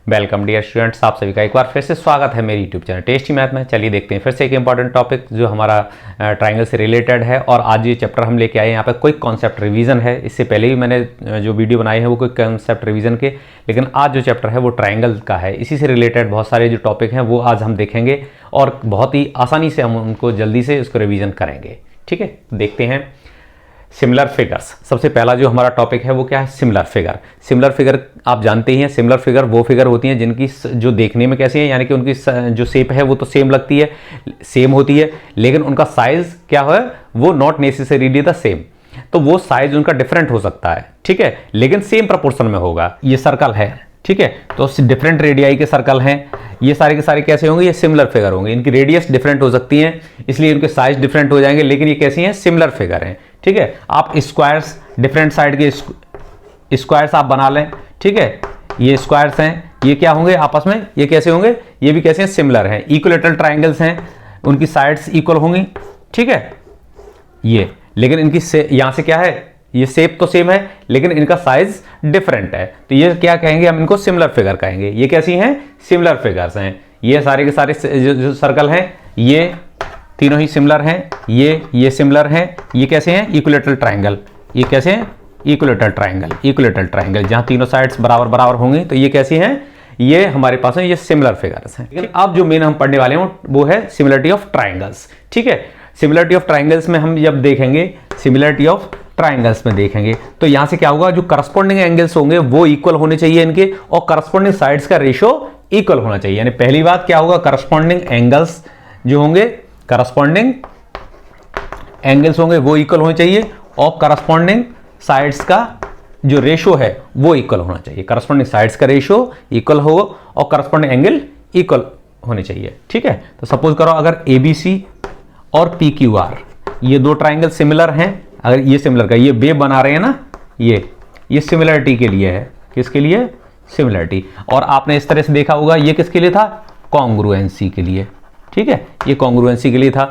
Welcome dear students, आप सभी का एक बार फिर से स्वागत है मेरी यूट्यूब चैनल टेस्टी मैथ में। चलिए देखते हैं फिर से एक इंपॉर्टेंट टॉपिक जो हमारा ट्राइंगल से रिलेटेड है। और आज ये चैप्टर हम लेके आए यहाँ पे कोई कॉन्सेप्ट रिवीजन है। इससे पहले भी मैंने जो वीडियो बनाई है वो कोई कॉन्सेप्ट रिवीजन के, लेकिन आज जो चैप्टर है वो ट्राइंगल का है। इसी से रिलेटेड बहुत सारे जो टॉपिक हैं वो आज हम देखेंगे और बहुत ही आसानी से हम उनको जल्दी से उसको रिविजन करेंगे। ठीक है, देखते हैं सिमिलर फिगर्स। सबसे पहला जो हमारा टॉपिक है वो क्या है? Similar figure. सिमिलर फिगर आप जानते ही हैं, सिमिलर फिगर वो फिगर होती हैं जिनकी जो देखने में कैसी है, यानी कि उनकी जो शेप है वो तो सेम लगती है, सेम होती है, लेकिन उनका साइज क्या है वो नॉट नेसेसरीली द सेम। तो वो साइज उनका डिफरेंट हो सकता है, ठीक है, लेकिन सेम प्रपोर्शन में होगा। ये सर्कल है, ठीक है, तो डिफरेंट रेडियाई के सर्कल हैं। ये सारे के सारे कैसे होंगे? ये सिमिलर फिगर होंगे। इनकी रेडियस डिफरेंट हो सकती हैं, इसलिए इनके साइज डिफरेंट हो जाएंगे, लेकिन ये कैसी हैं? सिमिलर फिगर हैं। ठीक है, आप स्क्वायर्स, डिफरेंट साइड के स्क्वायर्स आप बना लें, ठीक है, ये स्क्वायर्स हैं, ये क्या होंगे आपस में? ये कैसे होंगे? ये भी कैसे हैं? सिमिलर हैं। इक्विलेटरल ट्राइंगल्स हैं, उनकी साइड्स इक्वल होंगी, ठीक है, ये, लेकिन इनकी यहां से क्या है? ये शेप तो सेम है, लेकिन इनका साइज डिफरेंट है, तो ये क्या कहेंगे? हम इनको सिमिलर फिगर कहेंगे। ये कैसी हैं? सिमिलर फिगर्स हैं। ये सारे के सारे जो सर्कल हैं ये तीनों ही सिमिलर हैं। ये सिमिलर हैं। ये कैसे हैं? Equilateral triangle. ये कैसे हैं? Equilateral triangle. इक्विलेटरल ट्राइंगल जहां तीनों साइड्स बराबर बराबर होंगी, तो ये कैसी हैं? ये हमारे पास है, ये सिमिलर फिगर्स हैं। लेकिन अब जो मेन हम पढ़ने वाले हैं वो है सिमिलरिटी ऑफ ट्राइंगल्स। ठीक है, सिमिलरिटी ऑफ ट्राइंगल्स में हम जब देखेंगे, सिमिलरिटी ऑफ ट्राइंगल्स में देखेंगे, तो यहां से क्या होगा? जो करस्पॉन्डिंग एंगल्स होंगे वो इक्वल होने चाहिए इनके, और करस्पॉन्डिंग साइड्स का रेशियो इक्वल होना चाहिए। यानी पहली बात क्या होगा? करस्पॉन्डिंग एंगल्स जो होंगे, करस्पॉन्डिंग एंगल्स होंगे वो इक्वल होने चाहिए, और करस्पॉन्डिंग साइड्स का जो रेशियो है वो इक्वल होना चाहिए। करस्पॉन्डिंग साइड्स का रेशियो इक्वल हो और करस्पॉन्डिंग एंगल इक्वल होने चाहिए। ठीक है, तो सपोज करो अगर ABC और PQR ये दो ट्राइंगल सिमिलर हैं, अगर ये सिमिलर का ये वेव बना रहे हैं ना, ये सिमिलरिटी के लिए है। किसके लिए? सिमिलरिटी। और आपने इस तरह से देखा होगा, ये किसके लिए था? कॉन्ग्रुएंसी के लिए। ठीक है, ये कॉन्ग्रुएंसी के लिए था,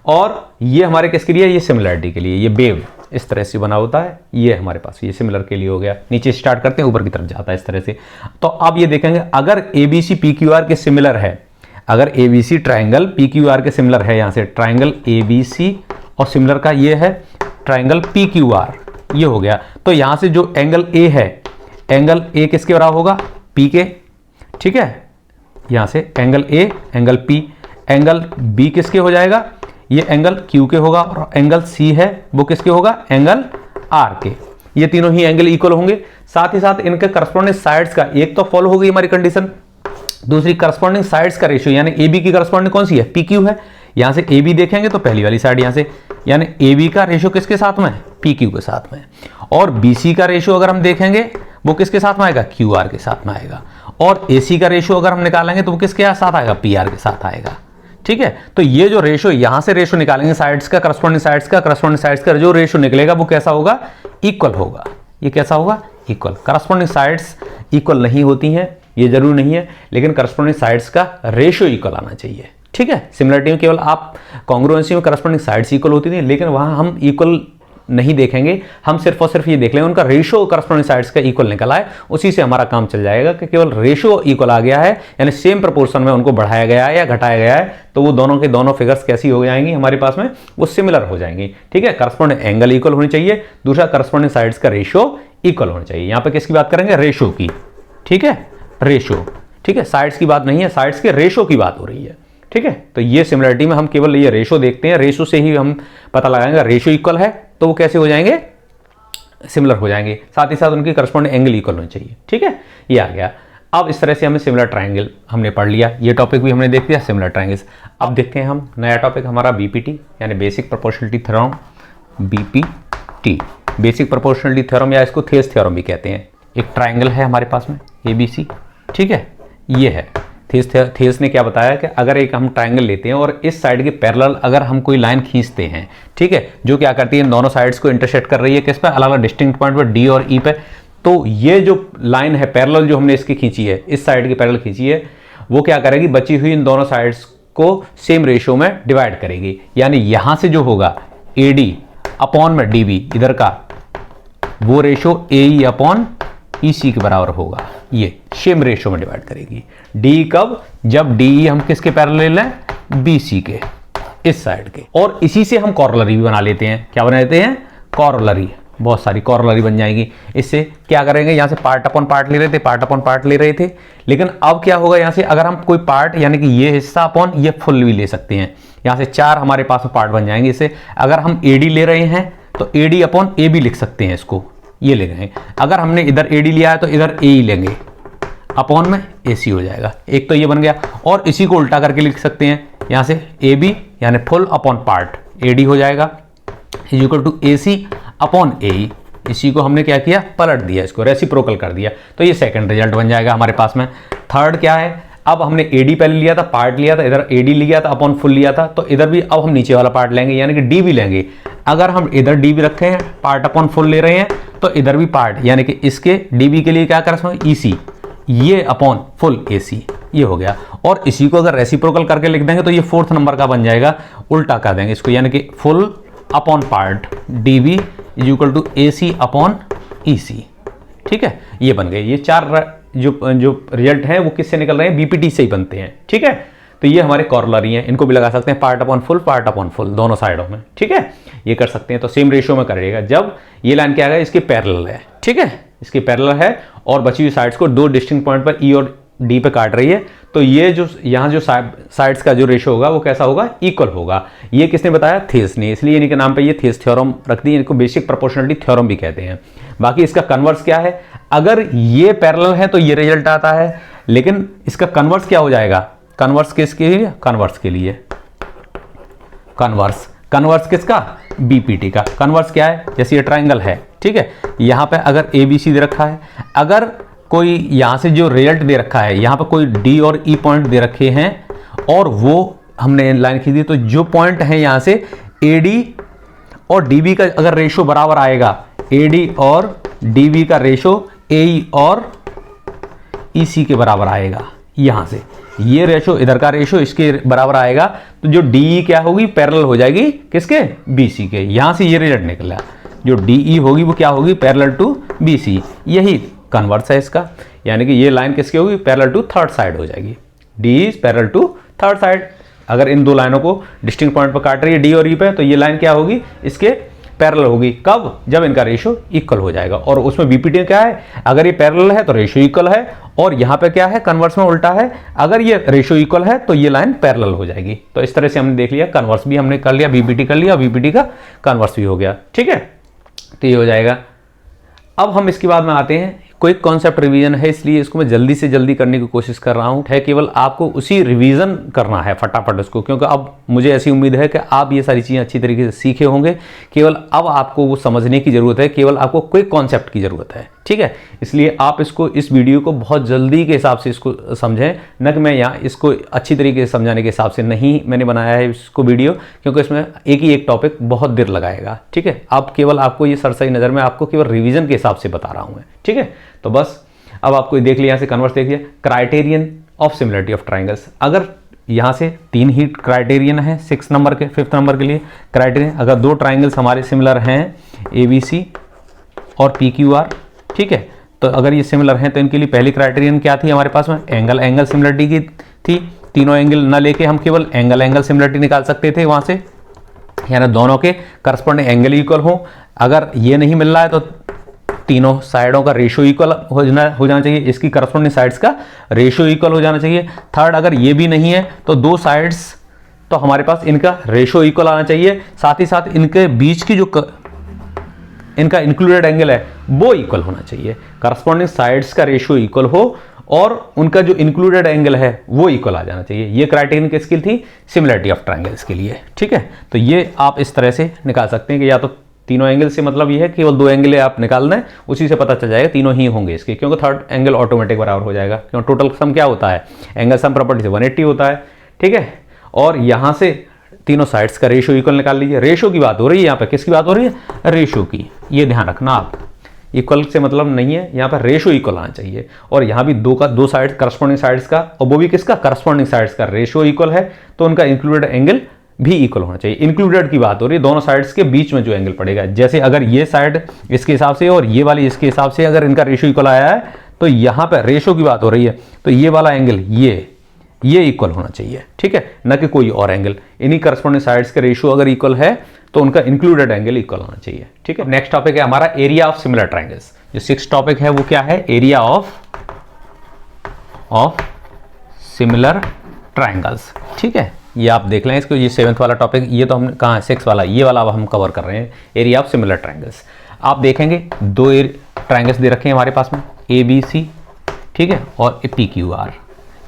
और ये हमारे किसके लिए? ये सिमिलरिटी के लिए। ये वेव इस तरह से बना होता है, ये हमारे पास ये सिमिलर के लिए हो गया। नीचे स्टार्ट करते हैं, ऊपर की तरफ जाता है इस तरह से। तो अब ये देखेंगे, अगर ABC PQR के सिमिलर है, अगर ABC ट्राइंगल PQR के सिमिलर है, यहां से ट्राइंगल ABC और सिमिलर का ये है ट्राइंगल PQR, ये हो गया। तो यहां से जो एंगल A है, एंगल A किसके बराबर होगा? P के। ठीक है, यहां से angle A, angle P, angle B किसके हो जाएगा? ये एंगल Q के होगा, और एंगल C है वो किसके होगा? एंगल R के। ये तीनों ही एंगल इक्वल होंगे। साथ ही साथ इनके करस्पॉन्डिंग साइड्स का एक तो फॉलो हो गई हमारी कंडीशन, दूसरी करस्पॉन्डिंग साइड्स का रेशियो, यानी AB की करस्पॉन्डिंग कौन सी है? PQ है। यहां से AB देखेंगे तो पहली वाली साइड यहां से, यानी AB का रेशियो किसके साथ में? PQ के साथ में। और BC का रेशियो अगर हम देखेंगे वो किसके साथ में आएगा? QR के साथ में आएगा। और AC का रेशियो अगर हम निकालेंगे तो वो किसके साथ आएगा? PR के साथ आएगा। ठीक है, तो ये जो रेशियो यहां से रेशियो निकालेंगे साइड्स का, करस्पॉन्डिंग साइड्स का जो रेशियो निकलेगा वो कैसा होगा? इक्वल होगा। ये कैसा होगा? इक्वल। करस्पॉन्डिंग साइड्स इक्वल नहीं होती हैं, ये जरूरी नहीं है, लेकिन करस्पॉन्डिंग साइड्स का रेशियो इक्वल आना चाहिए। ठीक है, सिमिलरिटी में केवल आप कॉन्ग्रुएंसी में करस्पॉन्डिंग साइड्स इक्वल होती थी, लेकिन वहां हम इक्वल नहीं देखेंगे, हम सिर्फ और सिर्फ ये देख लेंगे उनका रेशियो करस्पॉन्डिंग साइड्स का इक्वल निकला है, उसी से हमारा काम चल जाएगा कि केवल रेशियो इक्वल आ गया है, यानी सेम प्रोपोर्शन में उनको बढ़ाया गया है या घटाया गया है, तो वो दोनों के दोनों फिगर्स कैसी हो जाएंगी हमारे पास में? वो सिमिलर हो जाएंगी। ठीक है, करस्पॉन्डिंग एंगल इक्वल होनी चाहिए, दूसरा करस्पॉन्डिंग साइड्स का रेशियो इक्वल होना चाहिए। यहां पर किसकी बात करेंगे? रेशियो की। ठीक है, रेशियो। ठीक है, साइड्स की बात नहीं है, साइड्स के रेशियो की बात हो रही है। ठीक है, तो ये सिमिलरिटी में हम केवल ये रेशियो देखते हैं, रेशियो से ही हम पता लगाएंगे रेशियो इक्वल है तो वो कैसे हो जाएंगे? सिमिलर हो जाएंगे। साथ ही साथ उनकी करस्पॉन्डिंग एंगल इक्वल होनी चाहिए। ठीक है, ये आ गया। अब इस तरह से हमें सिमिलर ट्राइंगल हमने पढ़ लिया, ये टॉपिक भी हमने देख लिया, सिमिलर ट्राइंगल्स। अब देखते हैं हम नया टॉपिक हमारा BPT, यानी basic proportionality theorem. BPT, basic proportionality theorem, या इसको थेस थ्योरम भी कहते हैं। एक ट्राइंगल है हमारे पास में ABC, ठीक है, ये है थेस ने क्या बताया कि अगर एक हम ट्राइंगल लेते हैं और इस साइड के पैरेलल अगर हम कोई लाइन खींचते हैं, ठीक है, जो क्या करती है, दोनों साइड्स को इंटरसेक्ट कर रही है किस पे? अलग अलग डिस्टिंक्ट पॉइंट पर, D और E पे। तो ये जो लाइन है पैरेलल जो हमने इसकी खींची है, इस साइड की पैरेलल खींची है, वो क्या करेगी? बची हुई इन दोनों साइड्स को सेम रेशियो में डिवाइड करेगी। यानी यहां से जो होगा AD अपॉन में DB इधर का, वो रेशियो AE अपॉन EC के बराबर होगा, ये सेम रेशियो में डिवाइड करेगी। DE कब? जब DE हम किसके पैरेलल हैं? BC के, इस साइड के। और इसी से हम कॉरोलरी भी बना लेते हैं। क्या बना लेते हैं? कॉरोलरी। बहुत सारी कॉरोलरी बन जाएंगी। इससे क्या करेंगे, यहाँ से पार्ट अपॉन पार्ट ले रहे थे, पार्ट अपॉन पार्ट ले रहे थे, लेकिन अब क्या होगा, यहाँ से अगर हम कोई पार्ट यानी कि ये हिस्सा अपॉन ये फुल भी ले सकते हैं। यहाँ से 4 हमारे पास में पार्ट बन जाएंगे। इससे अगर हम AD ले रहे हैं तो AD अपॉन AB लिख सकते हैं, इसको ये ले रहे हैं। अगर हमने इधर AD लिया है तो इधर AE लेंगे, अपॉन में AC हो जाएगा। एक तो ये बन गया। और इसी को उल्टा करके लिख सकते हैं, यहाँ से AB यानी फुल अपॉन पार्ट AD हो जाएगा, is equal to AC upon AE। इसी को हमने क्या किया, पलट दिया, इसको रेसिप्रोकल कर दिया। तो ये सेकंड रिजल्ट बन जाएगा हमारे पास में। थर्ड क्या है, अब हमने AD पहले लिया था, पार्ट लिया था, इधर AD लिया था, अपॉन फुल लिया था, तो इधर भी अब हम नीचे वाला पार्ट लेंगे यानी कि D भी लेंगे। अगर हम इधर D भी रखे हैं, पार्ट अपॉन फुल ले रहे हैं, तो इधर भी पार्ट यानी कि इसके DB के लिए क्या कर सकते हैं, EC, ये अपॉन फुल AC, ये हो गया। और इसी को अगर रेसिप्रोकल करके लिख देंगे तो ये 4th नंबर का बन जाएगा। उल्टा कर देंगे इसको, यानी कि full upon part DB is equal to AC upon EC। ठीक है, ये बन गए। ये 4 जो रिजल्ट हैं वो किससे निकल रहे हैं, BPT से ही बनते हैं। ठीक है, तो ये हमारे कॉरोलरी हैं, इनको भी लगा सकते हैं पार्ट अपॉन फुल दोनों साइडों में। ठीक है, ये कर सकते हैं। तो सेम रेशियो में करिएगा जब ये लाइन क्या है, इसके पैरेलल है। ठीक है, इसके पैरेलल है और बची हुई साइड्स को 2 डिस्टिंक्ट पॉइंट पर E और D पे काट रही है। तो ये जो यहाँ जो साइड्स का जो रेशियो होगा वो कैसा होगा, इक्वल होगा। ये किसने बताया, थेस ने, इसलिए इनके नाम पे ये थेस थ्योरम रख दी। इनको बेसिक प्रोपोर्शनलिटी थ्योरम भी कहते हैं। बाकी इसका कन्वर्स क्या है, अगर ये पैरेलल है तो ये रिजल्ट आता है, लेकिन इसका कन्वर्स क्या हो जाएगा, कन्वर्स किसके लिए, कन्वर्स के लिए, कन्वर्स किसका, BPT का। कन्वर्स क्या है, जैसे ये ट्राइंगल है, ठीक है, यहाँ पे अगर ABC दे रखा है, अगर कोई यहाँ से जो रिजल्ट दे रखा है, यहाँ पे कोई D और E पॉइंट दे रखे हैं और वो हमने लाइन खींची, तो जो पॉइंट है यहाँ से AD और DB का अगर रेशो बराबर आएगा, AD और DB का रेशो AE और EC के बराबर आएगा। यहाँ से ये रेशो, इधर का रेशो इसके बराबर आएगा, तो जो DE क्या होगी, पैरेलल हो जाएगी किसके, BC के। यहाँ से ये रिजल्ट निकला, जो DE होगी वो क्या होगी, पैरेलल टू BC। यही कन्वर्स है इसका, यानी कि ये लाइन किसकी होगी, पैरेलल टू थर्ड साइड हो जाएगी। DE is parallel to third side. अगर इन दो लाइनों को डिस्टिंक्ट पॉइंट पर काट रही है D और E पे, तो ये लाइन क्या होगी, इसके पैरेलल होगी। कब, जब इनका रेशियो इक्वल हो जाएगा। और उसमें BPT क्या है, अगर ये पैरेलल है तो रेशियो इक्वल है, और यहाँ पे क्या है, कन्वर्स में उल्टा है, अगर ये रेशियो इक्वल है तो ये लाइन पैरेलल हो जाएगी। तो इस तरह से हमने देख लिया, कन्वर्स भी हमने कर लिया, BPT कर लिया, BPT का कन्वर्स भी हो गया। ठीक है, तो ये हो जाएगा। अब हम इसके बाद में आते हैं, कोई कॉन्सेप्ट रिवीजन है, इसलिए इसको मैं जल्दी से जल्दी करने की कोशिश कर रहा हूं। है केवल आपको उसी रिवीजन करना है फटाफट इसको, क्योंकि अब मुझे ऐसी उम्मीद है कि आप ये सारी चीज़ें अच्छी तरीके से सीखे होंगे। केवल अब आपको वो समझने की ज़रूरत है, केवल आपको कोई कॉन्सेप्ट की ज़रूरत है। ठीक है, इसलिए आप इसको, इस वीडियो को बहुत जल्दी के हिसाब से इसको समझें, न कि मैं यहाँ इसको अच्छी तरीके से समझाने के हिसाब से नहीं मैंने बनाया है इसको वीडियो, क्योंकि इसमें एक ही एक टॉपिक बहुत देर लगाएगा। ठीक है, अब केवल आपको ये सरसरी नज़र में आपको केवल रिवीजन के हिसाब से बता रहा हूँ मैं। ठीक है, तो बस अब आपको देख लिया, यहाँ से कन्वर्स देख लिया। Criterion of similarity of triangles, अगर यहाँ से 3 ही क्राइटेरियन है 6 नंबर के, 5th नंबर के लिए क्राइटेरियन, अगर 2 ट्राइंगल्स हमारे सिमिलर हैं ABC और PQR, ठीक है, तो अगर ये सिमिलर हैं तो इनके लिए पहली क्राइटेरियन क्या थी हमारे पास में, एंगल सिमिलरिटी की थी। तीनों एंगल ना लेके हम केवल एंगल सिमिलरिटी निकाल सकते थे वहाँ से, यानी दोनों के करस्पॉन्डिंग एंगल इक्वल हो। अगर ये नहीं मिल रहा है तो तीनों साइडों का रेशियो इक्वल हो जाना चाहिए, इसकी करस्पॉन्डिंग साइड्स का रेशियो इक्वल हो जाना चाहिए। थर्ड, अगर ये भी नहीं है तो 2 साइड्स तो हमारे पास इनका रेशियो इक्वल आना चाहिए, साथ ही साथ इनके बीच की जो इनका इंक्लूडेड एंगल है वो इक्वल होना चाहिए। करस्पॉन्डिंग साइड्स का रेशियो इक्वल हो और उनका जो इंक्लूडेड एंगल है वो इक्वल आ जाना चाहिए। ये क्राइटेरियन किसकी थी, सिमिलरिटी ऑफ ट्राइंगल्स के लिए। ठीक है, तो ये आप इस तरह से निकाल सकते हैं कि या तो तीनों एंगल से मतलब ये है केवल 2 एंगल आप निकाल दें, उसी से पता चल जाएगा तीनों ही होंगे इसके, क्योंकि थर्ड एंगल ऑटोमेटिक बराबर हो जाएगा, क्योंकि टोटल सम क्या होता है, एंगल सम प्रॉपर्टी से 180 होता है। ठीक है, और यहाँ से तीनों साइड्स का रेशियो इक्वल निकाल लीजिए। रेशियो की बात हो रही है यहाँ पे, किसकी बात हो रही है, रेशियो की, ये ध्यान रखना आप, इक्वल से मतलब नहीं है, यहाँ पर रेशियो इक्वल आना चाहिए। और यहाँ भी 2 साइड करस्पॉन्डिंग साइड्स का, और वो भी किसका, करस्पॉन्डिंग साइड्स का रेशियो इक्वल है, तो उनका इंक्लूडेड एंगल भी इक्वल होना चाहिए। इंक्लूडेड की बात हो रही है, दोनों साइड्स के बीच में जो एंगल पड़ेगा, जैसे अगर ये साइड इसके हिसाब से और ये वाली इसके हिसाब से अगर इनका रेशियो इक्वल आया है तो यहाँ पे रेशियो की बात हो रही है, तो ये वाला एंगल ये इक्वल होना चाहिए, ठीक है, न कि कोई और एंगल। इन्हीं करस्पॉन्डिंग साइड्स के रेशियो अगर इक्वल है तो उनका इंक्लूडेड एंगल इक्वल होना चाहिए, ठीक है। नेक्स्ट टॉपिक है हमारा एरिया ऑफ सिमिलर ट्राइंगल्स। जो 6th टॉपिक है वो क्या है, एरिया ऑफ सिमिलर ट्राइंगल्स, ठीक है। ये आप देख लें इसको, ये 7th वाला टॉपिक, ये तो हमने कहाँ है 6 वाला, ये वाला अब हम कवर कर रहे हैं, एरिया ऑफ सिमिलर ट्राइंगल्स। आप देखेंगे 2 ट्राइंगल्स दे रखे हैं हमारे पास में, ABC, ठीक है, और PQR।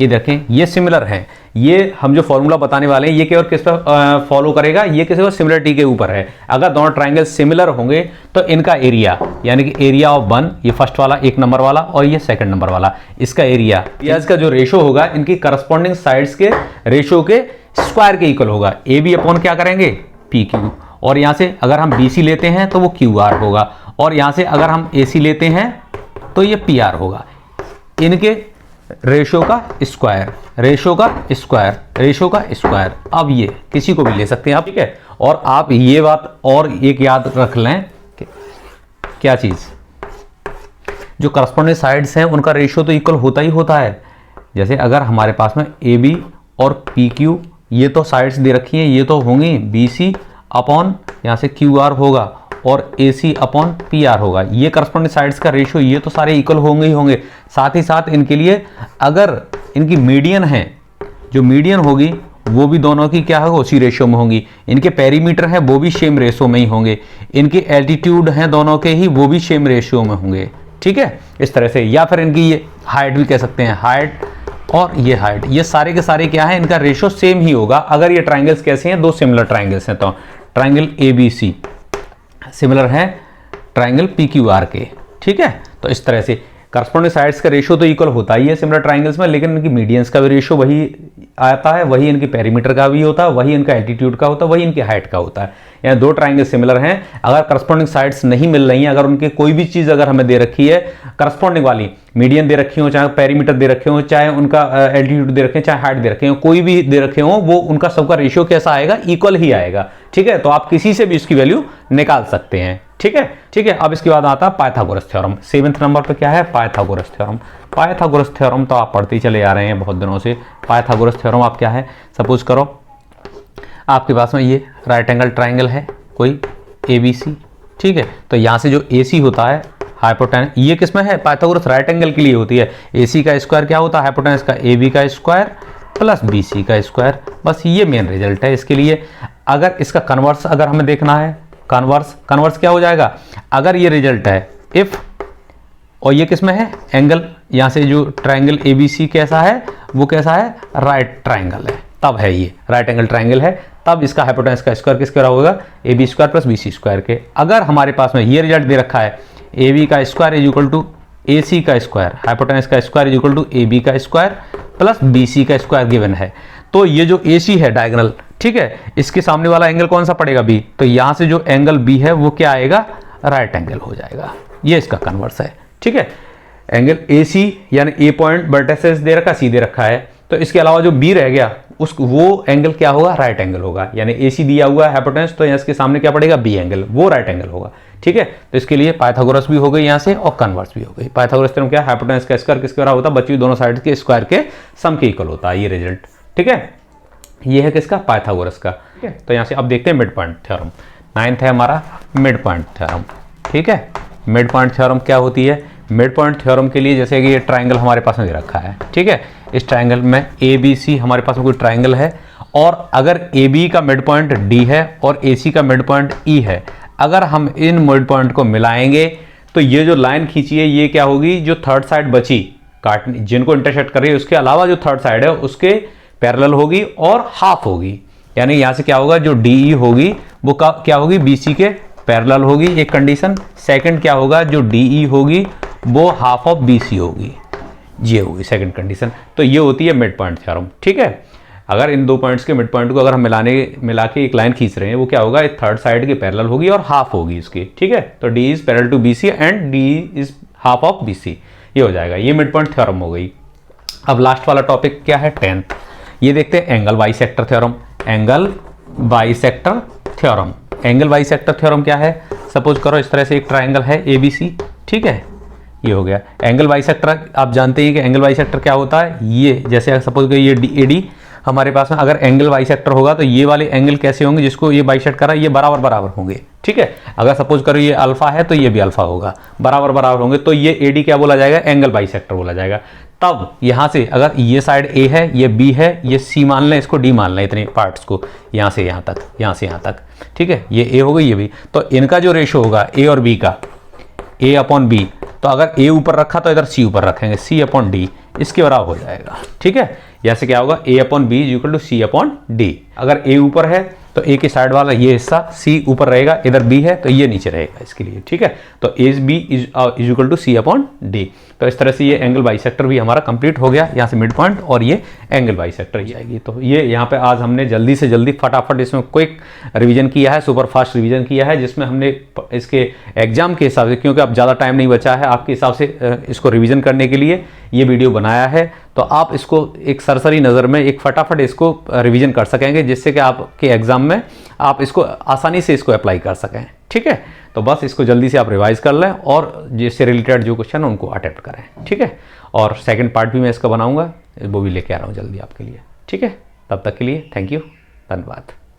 ये देखें ये सिमिलर हैं, ये हम जो फॉर्मूला बताने वाले हैं ये केवल किस पर फॉलो करेगा, ये किसी सिमिलरिटी के ऊपर है। अगर दोनों ट्राइंगल सिमिलर होंगे तो इनका एरिया, यानी कि एरिया ऑफ 1, ये फर्स्ट वाला 1 नंबर वाला और ये 2nd नंबर वाला, इसका एरिया इसका जो रेशो होगा इनकी करस्पॉन्डिंग साइड्स के रेशो के स्क्वायर के इक्वल होगा। AB अपॉन क्या करेंगे, PQ, और यहां से अगर हम BC लेते हैं तो वो QR होगा, और यहां से अगर हम AC लेते हैं तो ये PR होगा। इनके रेशो का स्क्वायर, रेशो का स्क्वायर, रेशो का स्क्वायर। अब ये किसी को भी ले सकते हैं आप, ठीक है। और आप ये बात और एक याद रख लें कि क्या चीज, जो करस्पॉन्डिंग साइड्स हैं उनका रेशियो तो इक्वल होता ही होता है। जैसे अगर हमारे पास में AB और PQ, ये तो साइड्स दे रखी हैं, ये तो होंगी BC अपॉन यहाँ से QR होगा और AC अपॉन PR होगा। ये करस्पॉन्डिंग साइड्स का रेशियो, ये तो सारे इक्वल होंगे ही होंगे। साथ ही साथ इनके लिए अगर इनकी मीडियन है, जो मीडियन होगी वो भी दोनों की क्या होगा, उसी रेशियो में होंगी। इनके पेरीमीटर है वो भी सेम रेशियो में ही होंगे। इनके एल्टीट्यूड हैं दोनों के ही, वो भी सेम रेशियो में होंगे, ठीक है, इस तरह से। या फिर इनकी ये हाइट भी कह सकते हैं, हाइट और ये हाइट, ये सारे के सारे क्या है, इनका रेशियो सेम ही होगा। अगर ये ट्राइंगल्स कैसे हैं, 2 सिमिलर ट्राइंगल्स हैं, तो ट्राइंगल ABC सिमिलर है ट्राइंगल PQR के, ठीक है। तो इस तरह से करस्पॉन्डिंग साइड्स का रेशियो तो इक्वल होता ही है सिमिलर ट्राइंगल्स में, लेकिन इनकी मीडियंस का भी रेशियो वही आता है, वही इनकी पेरीमीटर का भी होता है, वही इनका एल्टीट्यूड का होता है, वही इनकी हाइट का होता है। यानी 2 ट्राइंगल सिमिलर हैं। अगर करस्पॉन्डिंग साइड्स नहीं मिल रही हैं, अगर उनकी कोई भी चीज़ अगर हमें दे रखी है करस्पॉन्डिंग वाली, मीडियन दे रखी हो, चाहे पेरीमीटर दे रखे हो, चाहे उनका एल्टीट्यूड दे रखे हो, चाहे हाइट दे रखे हो, कोई भी दे रखे हो, वो उनका सबका रेशियो कैसा आएगा, इक्वल ही आएगा, ठीक है। तो आप किसी से भी इसकी वैल्यू निकाल सकते हैं, ठीक है, ठीक है। अब इसके बाद आता है पाइथागोरस थ्योरम। 7th नंबर पे क्या है, पाइथागोरस थ्योरम। पाइथागोरस थ्योरम तो आप पढ़ते ही चले आ रहे हैं बहुत दिनों से। पाइथागोरस थ्योरम आप क्या है, सपोज करो आपके पास में ये राइट एंगल ट्राइंगल है कोई ABC, ठीक है। तो यहाँ से जो AC होता है हाइपोटेनस, ये किस में है, पाइथागोरस राइट एंगल के लिए होती है। AC का स्क्वायर क्या होता है, हाइपोटेनस का AB का स्क्वायर प्लस BC का स्क्वायर, बस ये मेन रिजल्ट है इसके लिए। अगर इसका कन्वर्स अगर हमें देखना है, कन्वर्स क्या हो जाएगा, अगर ये रिजल्ट है इफ, और ये किस में है, एंगल, यहाँ से जो ट्राइंगल ABC कैसा है, वो कैसा है, राइट ट्राइंगल है, तब है ये राइट एंगल ट्राइंगल है, तब इसका हाइपोटेनस का स्क्वायर किसके बराबर होगा, AB square plus BC square के। अगर हमारे पास में ये रिजल्ट दे रखा है AB का square is equal to AC का स्क्वायर, हाइपोटेनस का square is equal to AB का स्क्वायर प्लस BC का स्क्वायर गिवन है, तो ये जो AC है डायगोनल, ठीक है, इसके सामने वाला एंगल कौन सा पड़ेगा, B, तो यहाँ से जो एंगल B है वो क्या आएगा, राइट एंगल हो जाएगा। ये इसका कन्वर्स है, ठीक है। एंगल AC यानी A पॉइंट वर्टिसेस दे रखा, C दे रखा है, तो इसके अलावा जो B रह गया उस वो एंगल क्या होगा, राइट एंगल होगा। यानी AC दिया हुआ है हाइपोटेनस, तो यहाँ इसके सामने क्या पड़ेगा, B एंगल, वो राइट एंगल होगा, ठीक है। तो इसके लिए पाइथागोरस भी हो गई यहाँ से और कन्वर्स भी हो गई। पाइथागोरस थ्योरम क्या है, हाइपोटेनस का स्क्वायर किसके बराबर होता है, बची दोनों साइड के स्क्वायर के सम के इक्वल होता है, ये रिजल्ट, ठीक है। ये है किसका, पाइथागोरस का, ठीक है। तो यहाँ से अब देखते हैं मिड पॉइंट थ्योरम। 9th है हमारा मिड पॉइंट थ्योरम, ठीक है। मिड पॉइंट थ्योरम क्या होती है, मिड पॉइंट थ्योरम के लिए जैसे कि ये ट्राइंगल हमारे पास में दे रखा है, ठीक है। इस ट्राइंगल में ABC हमारे पास में कोई ट्राइंगल है, और अगर AB का मिड पॉइंट D है और AC का मिड पॉइंट E है, अगर हम इन मिड पॉइंट को मिलाएंगे तो ये जो लाइन खींची है ये क्या होगी, जो थर्ड साइड बची काटने जिनको इंटरसेक्ट कर रही है उसके अलावा जो थर्ड साइड है उसके पैरेलल होगी और हाफ होगी। यानी यहाँ से क्या होगा, जो DE होगी वो क्या होगी, BC के पैरेलल होगी, एक कंडीशन। सेकंड क्या होगा, जो DE होगी वो हाफ ऑफ BC होगी, ये होगी सेकंड कंडीशन। तो ये होती है मिड पॉइंट थ्योरम, ठीक है। अगर इन 2 पॉइंट्स के मिड पॉइंट को अगर हम मिला के एक लाइन खींच रहे हैं, वो क्या होगा, एक थर्ड साइड के पैरेलल होगी और हाफ होगी इसकी, ठीक है। तो D is parallel to BC and D is half of BC, ये हो जाएगा, ये मिड पॉइंट थ्योरम हो गई। अब लास्ट वाला टॉपिक क्या है, 10th, ये देखते हैं angle bisector theorem. Angle bisector theorem. Angle bisector theorem क्या है? सपोज करो इस तरह से एक ट्राइंगल है ABC, ठीक है, ये हो गया एंगल बाइसेक्टर। आप जानते हैं कि एंगल बाइसेक्टर क्या होता है। ये जैसे सपोज करो ये AD हमारे पास में, अगर एंगल बाइसेक्टर होगा तो ये वाले एंगल कैसे होंगे जिसको ये बाइसेक्ट करा, ये बराबर बराबर होंगे, ठीक है। अगर सपोज करो ये अल्फा है तो ये भी अल्फा होगा, बराबर बराबर होंगे, तो ये AD क्या बोला जाएगा? एंगल बाइसेक्टर बोला जाएगा। तब यहां से अगर ये साइड A है, ये B है, ये C मान लें, इसको D मान लें, इतने पार्ट्स को यहां से यहां तक, यहां से यहां तक, ठीक है, ये A हो गई, ये B, तो इनका जो रेशो होगा A और B का, A/B, तो अगर A ऊपर रखा तो इधर C ऊपर रखेंगे, C/D, इसके बराबर हो जाएगा, ठीक है। जैसे क्या होगा? A/B = C/D। अगर A ऊपर है तो A की साइड वाला ये हिस्सा C ऊपर रहेगा, इधर B है तो ये नीचे रहेगा इसके लिए, ठीक है। तो AB = C/D। तो इस तरह से ये एंगल बाइसेक्टर भी हमारा कंप्लीट हो गया, यहाँ से मिड पॉइंट और ये एंगल बाइसेक्टर ही आएगी। तो ये यहाँ पे आज हमने जल्दी से जल्दी फटाफट इसमें क्विक रिवीजन किया है, सुपर फास्ट रिवीजन किया है, जिसमें हमने इसके एग्जाम के हिसाब से, क्योंकि अब ज़्यादा टाइम नहीं बचा है आपके हिसाब से इसको रिवीजन करने के लिए ये वीडियो बनाया है। तो आप इसको एक सरसरी नज़र में एक फटाफट इसको रिवीजन कर सकेंगे, जिससे कि आपके एग्जाम में आप इसको आसानी से इसको अप्लाई कर सकें, ठीक है। तो बस इसको जल्दी से आप रिवाइज कर लें और जिससे रिलेटेड जो क्वेश्चन उनको अटेम्प्ट करें, ठीक है। और सेकंड पार्ट भी मैं इसका बनाऊंगा, वो भी लेके आ रहा हूँ जल्दी आपके लिए, ठीक है। तब तक के लिए थैंक यू, धन्यवाद।